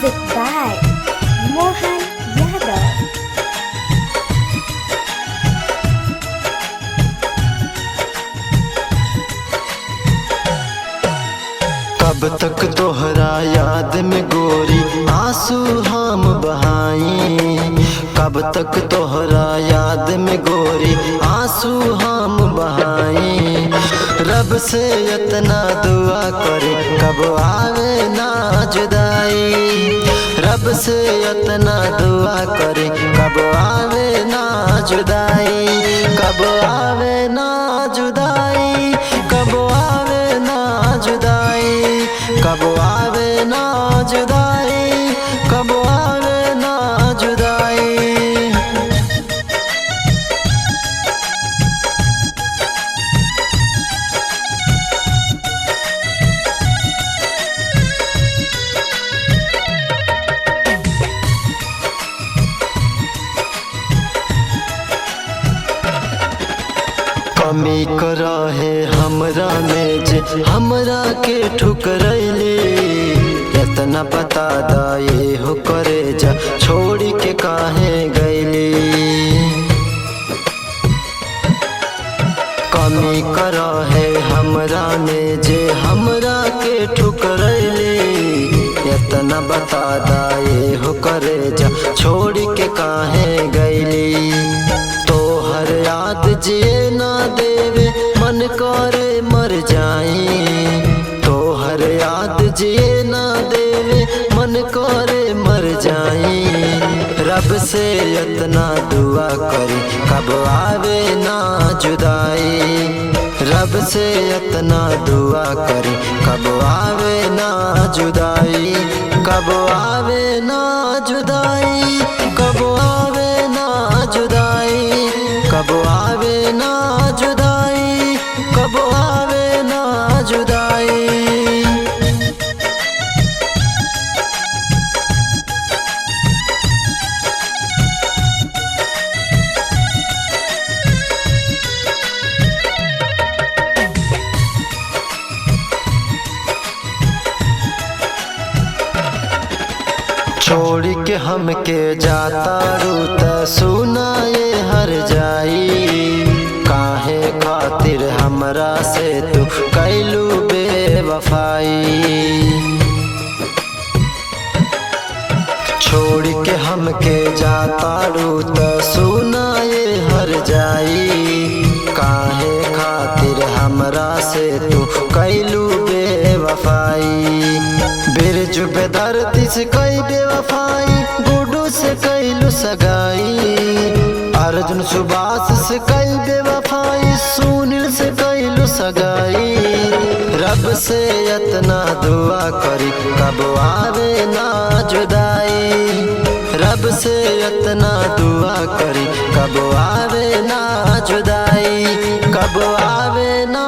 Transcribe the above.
Music by Mohan Yadav. कब तक तोहरा याद में गोरी आंसू हम बहाई। कब तक तोहरा याद में गोरी आंसू हम बहाई। रब से इतना दुआ करे कब आवे ना जुदाई। रब से इतना दुआ करे कब आवे ना जुदाई। कब आवे ना जुदाई, कब आवे ना जुदाई, कब आवे ना जुदाई, कब आवे ना जुदाई। कमी करा है हमरा में जे हमरा के ठुकरैली। इतना बता दाए हो करे जा छोड़ के काहे गैली। कमी करा है हमरा में जे हमरा के ठुकरैली। इतना बता दाए हो करे जा छोड़ के काहे गैली। तोहर याद जिए ना देवे मन करे मर जाई। तोहर याद जिए ना देवे मन करे मर जाई। रब से इतना दुआ करी कब आवे ना जुदाई। रब से इतना दुआ करी कब आवे ना जुदाई। कब आवे ना जुदाई, कब आवे ना जुदाई, कब आवे ना जुदाई, कब आवे ना जुदाई। छोड़ के हमके जाता रूत सुनाए हर जाई। काहे खातिर हमरा से तू कैलू बेवफाई। छोड़ के हमके जाता रूत सुनाए हर जाई। काहे खातिर हमरा से तू कैलू बेवफाई। बिरजू बेदर्दी से कई बेवफाई, गुडू से कैलू सगाई। अर्जुन सुभाष से कई बेवफाई, सुनील से कैलू सगाई। रब से इतना दुआ करी कब आवे ना जुदाई। रब से इतना दुआ करी कब आवे ना जुदाई, कब आवे ना